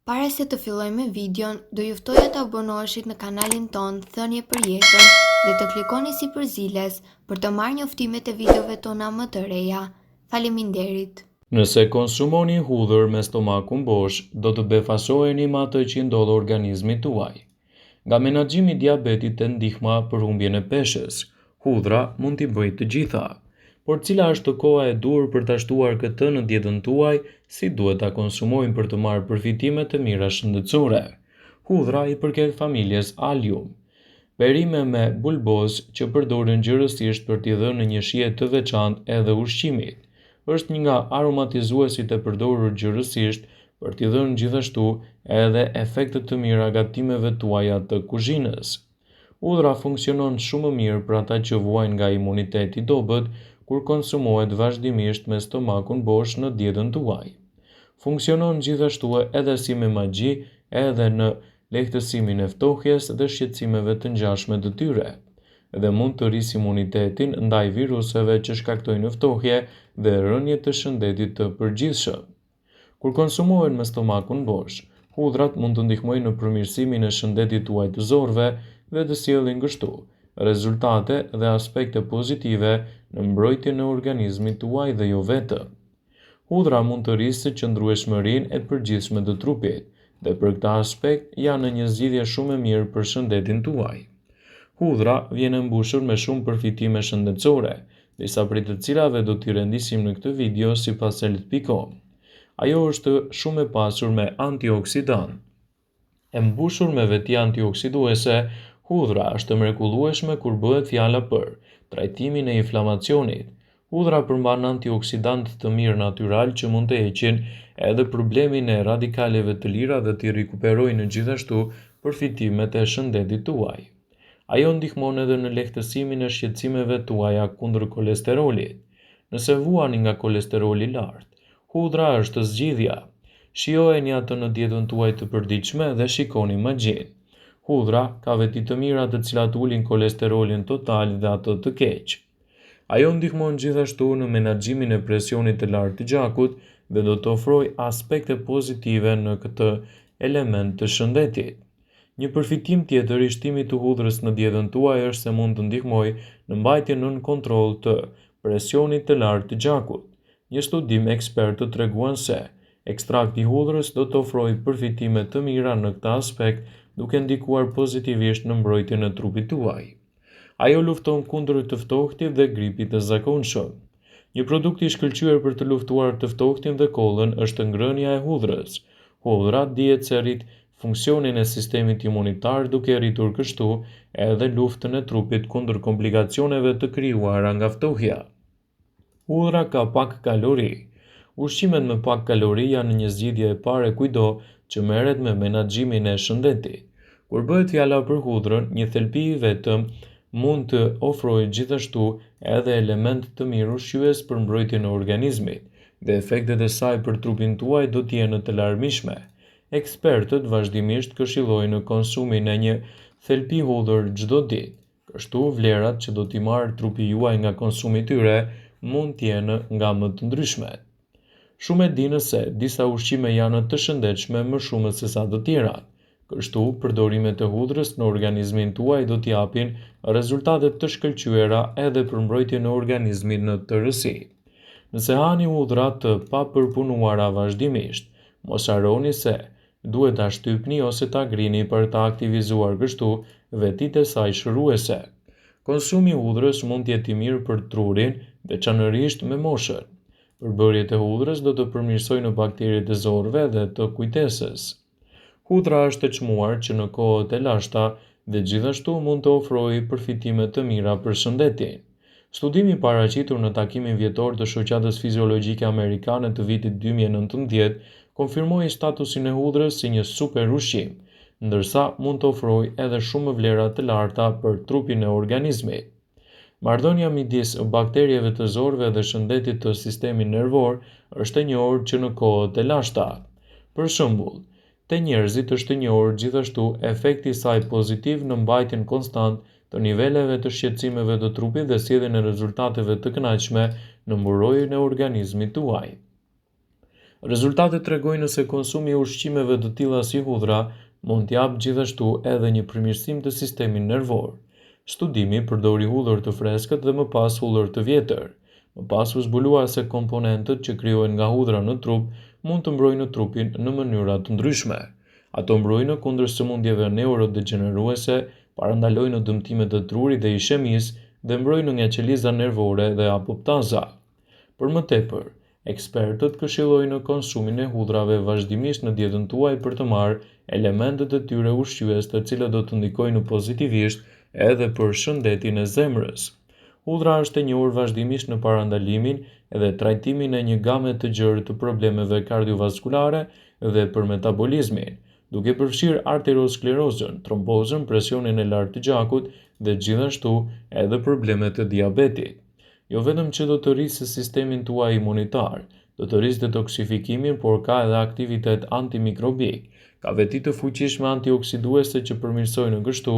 Para se të fillojmë me videon, do ju ftoja të abonoheshit në kanalin ton Thënie për Jetën dhe të klikoni si përziles për të marrë njoftimet e videove tona më të reja. Faleminderit. Nëse konsumoni hudhër me stomakun bosh, do të befasoheni me atë që ndodh organizmit tuaj. Nga menaxhimi i diabetit te ndihma për humbjen e peshës, hudhra mund t'i bëjë të gjitha. Por cila është koha e dur për ta shtuar këtë në dietën tuaj, si duhet ta konsumojmë për të marrë përfitime të mira shëndetësore? Hudhra i përket familjes Allium. Perime me bulboz që përdoren gjërësisht për t'i dhënë një shije të veçantë edhe ushqimit. Është një nga aromatizuesit e përdorur gjërësisht për t'i dhënë gjithashtu edhe efekte të mira gatimeve tuaja të kuzhinës. Hudhra funksionon shumë mirë për ata që vuajnë nga imuniteti i dobët kur konsumohet vazhdimisht me stomakun bosh në dietën tuaj. Funksionon gjithashtu edhe si me magji edhe në lehtësimin e ftohjes dhe shqetësimeve të ngjashme të tyre, dhe mund të rrisë imunitetin ndaj viruseve që shkaktojnë ftohje dhe rënje të shëndetit të përgjithshëm. Kur konsumohen me stomakun bosh, hudhrat mund të ndihmojnë në përmirësimin e shëndetit tuaj të zorëve dhe të sjellin kështu rezultate dhe aspekte pozitive në mbrojtjen e organizmit tuaj dhe jo vetëm. Hudhra mund të rrisë qëndrueshmërinë e përgjithshme të trupit dhe për këtë aspekt janë një zgjidhje shumë e mirë për shëndetin tuaj. Hudhra vjen e mbushur me shumë përfitime shëndetësore, disa prej të cilave do t'i rendisim në këtë video sipas elit.com. Ajo është shumë e pasur me antioksidant. E mbushur me veti antioksiduese, hudhra është mrekullueshme kur bëhet fjala për trajtimin e inflamacionit. Hudhra përmban antioksidantë të mirë natyral që mund të heqin edhe problemin e radikaleve të lira dhe t'i rikuperojnë gjithashtu përfitimet e shëndetit tuaj. Ajo ndihmon edhe në lehtësimin e shqetësimeve tuaja kundër kolesterolit. Nëse vuani nga kolesteroli i lartë, hudhra është zgjidhja. Shijojeni atë në dietën tuaj të përditshme dhe shikoni magjin. Hudhra ka veti të mira të cilat ulin kolesterolin total dhe atë të keq. Ajo ndihmon gjithashtu në menaxhimin e presionit të lartë të gjakut dhe do të ofrojë aspekte pozitive në këtë element të shëndetit. Një përfitim tjetër i shtimit të hudhrës në dietën tuaj është se mund të ndihmojë në mbajtjen nën kontroll të presionit të lartë të gjakut. Një studim ekspert të treguan se ekstrakti i hudhrës do të ofrojë përfitime të mira në këtë aspekt, duke ndikuar pozitivisht në mbrojtjen e trupit tuaj. Ajo lufton kundër të ftohtit dhe gripit të zakonshëm. Një produkt i shkëlqyer për të luftuar të ftohtin dhe kollën është ngrënia e hudhrës. Hudhra dihet se rrit funksionin e sistemit imunitar duke rritur kështu edhe luftën e trupit kundër komplikacioneve të krijuara nga ftohja. Hudhra ka pak kalori. Ushqimet me pak kalori janë një zgjidhje e parë kujdo që merret me menaxhimin e shëndetit. Kur bëhet fjala për hudhrën, një thelbi i vetëm mund të ofrojë gjithashtu edhe element të mirë ushqyes për mbrojtjen e organizmit, dhe efektet e saj për trupin tuaj do të jenë të larmishme. Ekspertët vazhdimisht këshillojnë konsumin e një thelbi hudhër çdo ditë. Kështu vlerat që do t'i marrë trupi juaj nga konsumi i tyre mund të jenë nga më të ndryshmet. Shumë e dinë se disa ushqime janë të shëndetshme më shumë se sa të tjerat. Kështu, përdorimet e hudhrës në organizmin tuaj do t'i japin rezultate të shkëlqyera edhe për mbrojtjen e organizmit në tërësi. Nëse hani hudhra të papërpunuara vazhdimisht, mos harroni se duhet ta shtypni ose ta ngrini për ta aktivizuar kështu vetitë e saj shëruese. Konsumi i hudhrës mund të jetë i mirë për trurin, veçanërisht me moshën. Përbërjet e hudhrës do të përmirësojnë bakteriet e zorëve dhe të kujtesës. Hudhra është e çmuar që në kohët e lashta dhe gjithashtu mund të ofrojë përfitime të mira për shëndetin. Studimi paraqitur në takimin vjetor të Shoqatës Fiziologjike Amerikane të vitit 2019 konfirmoi statusin e hudhrës si një super ushqim, ndërsa mund të ofrojë edhe shumë vlera të larta për trupin e organizmit. Marrëdhënia midis bakterieve të zorëve dhe shëndetit të sistemit nervor është e njohur që në kohët e lashta. Për shembull, te njerëzit është e njohur gjithashtu efekti i saj pozitiv në mbajtjen konstant të niveleve të shqetësimeve të trupit dhe sjelljen e rezultateve të kënaqshme në mburojtjen e organizmit tuaj. Rezultatet tregojnë se konsumi i ushqimeve të tilla si hudhra mund t'japë gjithashtu edhe një përmirësim të sistemit nervor. Studimi përdori hudhër të freskët dhe më pas hudhër të vjetër. Më pas u zbulua se komponentët që krijohen nga hudhra në trup mund të mbrojnë trupin në mënyra të ndryshme. Ato mbrojnë kundër sëmundjeve neurodegeneruese, parandalojnë dëmtimet e trurit dhe ishemisë dhe mbrojnë nga qeliza nervore dhe apoptaza. Për më tepër, ekspertët këshillojnë konsumin e hudrave vazhdimisht në dietën tuaj për të marrë elementet e tyre ushqyes të cilët do të ndikojnë pozitivisht edhe për shëndetin e zemrës. Hudhra është e njohur vazhdimisht në parandalimin edhe trajtimin e një game të gjerë të problemeve kardiovaskulare dhe për metabolizmin, duke përfshirë arteriosklerozën, trombozën, presionin e lartë të gjakut dhe gjithashtu edhe problemet e diabetit. Jo vetëm që do të rrisë sistemin tuaj imunitar, do të rrisë detoksifikimin, por ka edhe aktivitet antimikrobik, ka veti të fuqishme antioksiduese që përmirësojnë kështu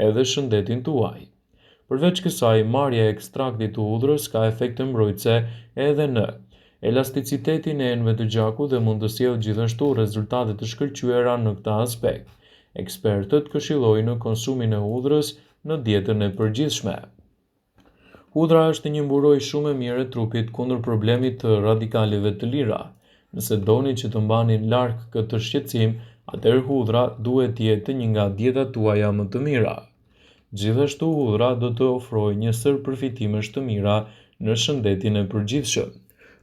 edhe shëndetin tuaj. Përveç kësaj, marrja e ekstraktit të hudhrës ka efekte mbrojtëse edhe në elasticitetin e enëve të gjakut dhe mund të sjellë gjithashtu rezultate të shkëlqyera në këtë aspekt. Ekspertët këshillojnë konsumin e hudhrës në dietën e përgjithshme. Hudhra është një mburojë shumë e mirë e trupit kundër problemit të radikaleve të lira. Nëse doni që të mbani larg këtë shqetësim, atëherë hudhra duhet të jetë një nga dietat tuaja më të mira. Gjithashtu hudhra do të ofrojë një sër përfitimesh të mira në shëndetin e përgjithshëm.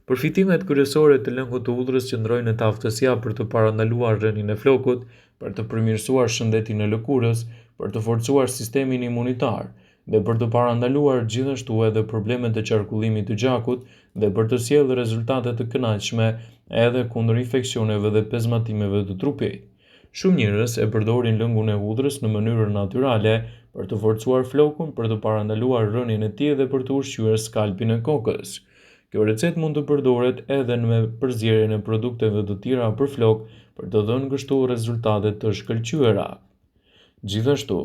Përfitimet kryesore të lëngut të hudhrës qëndrojnë në aftësia për të parandaluar rënien e flokut, për të përmirësuar shëndetin e lëkurës, për të forcuar sistemin imunitar dhe për të parandaluar gjithashtu edhe problemet e qarkullimit të gjakut dhe për të sjellë rezultate të kënaqshme edhe kundër infeksioneve dhe pezmatimeve të trupit. Shumë njerëz e përdorin lëngun e hudhrës në mënyrë natyrale për të forcuar flokun, për të parandaluar rënien e tij dhe për të ushqyer skalpin e kokës. Kjo recetë mund të përdoret edhe me përzierjen e produkteve të tjera për flok për të dhënë kështu rezultate të shkëlqyera. Gjithashtu,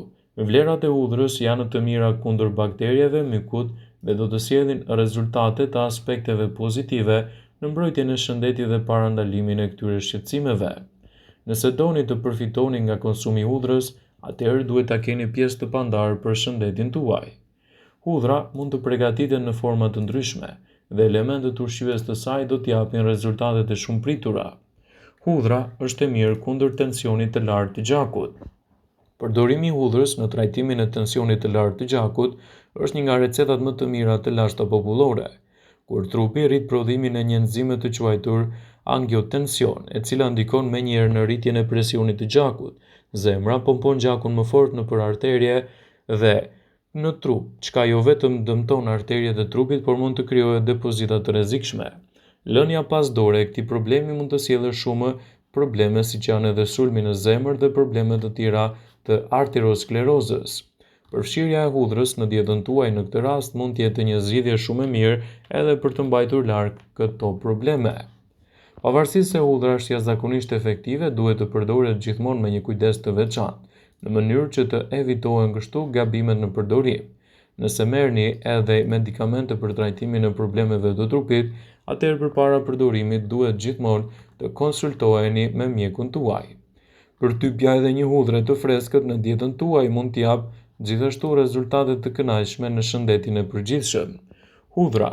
vlerat e hudhrës janë të mira kundër bakterieve, mykut dhe do të sjellin rezultate të aspekteve pozitive në mbrojtjen e shëndetit dhe parandalimin e këtyre shqetësimeve. Nëse doni të përfitoni nga konsumi i hudhrës, atëherë duhet ta keni pjesë të pandarë për shëndetin tuaj. Hudhra mund të përgatitet në forma të ndryshme dhe elementet ushqyes të saj do të japin rezultate të shumëpritura. Hudhra është e mirë kundër tensionit të lartë të gjakut. Përdorimi i hudhrës në trajtimin e tensionit të lartë të gjakut është një nga recetat më të mira të lashta popullore, kur trupi rrit prodhimin e një enzime të quajtur angiotension, e cila ndikon menjëherë në rritjen e presionit të gjakut. Zemra pompon gjakun më fort nëpër arterie dhe në trup, çka jo vetëm dëmton arteriet e trupit, por mund të krijojë depozita të rrezikshme. Lënia pas dore e këtij problemi mund të sjellë shumë probleme siç janë edhe sulmi në zemër dhe probleme të tjera të arteriosklerozës. Përfshirja e hudhrës në dietën tuaj në këtë rast mund të jetë një zgjidhje shumë e mirë edhe për të mbajtur larg këto probleme. Pavarësisht se hudhra është jashtëzakonisht efektive, duhet të përdoret gjithmonë me një kujdes të veçantë, në mënyrë që të evitohen kështu gabimet në përdorim. Nëse merrni edhe medikamente për trajtimin e problemeve të trupit, atëherë përpara përdorimit duhet gjithmonë të konsultoheni me mjekun tuaj. Përtypja edhe një hudhre të freskët në dietën tuaj mund të japë gjithashtu rezultate të kënaqshme në shëndetin e përgjithshëm. Hudhra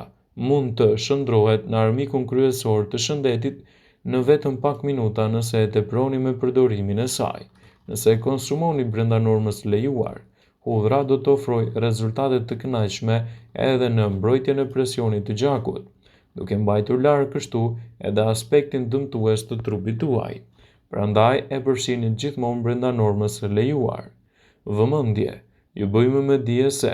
mund të shndrohet në armikun kryesor të shëndetit në vetëm pak minuta nëse e teproni me përdorimin e saj. Nëse e konsumoni brenda normës së lejuar, hudhra do të ofrojë rezultate të kënaqshme edhe në mbrojtjen e presionit të gjakut, duke mbajtur larg kështu edhe aspektin dëmtues të trupit tuaj. Prandaj e përfshini gjithmonë brenda normës së lejuar. Vëmendje, ju bëjmë me dije se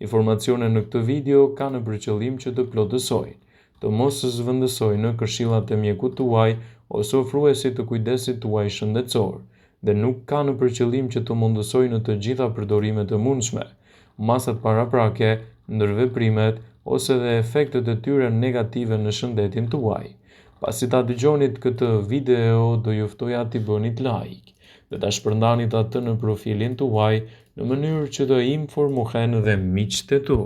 informacionet në këtë video kanë për qëllim që të plotësojnë, të mos zëvendësojnë këshillat e mjekut tuaj ose ofruesit të kujdesit tuaj shëndetësor, dhe nuk kanë për qëllim që të mundësojnë të gjitha përdorimet e mundshme, masat paraprake, ndërveprimet ose dhe efektet e tyre negative në shëndetin tuaj. Pasi ta dëgjonit këtë video, do ju ftoja t'i bënit like dhe ta shpërndanit atë në profilin tuaj në mënyrë që të informohen dhe miqtë e tu.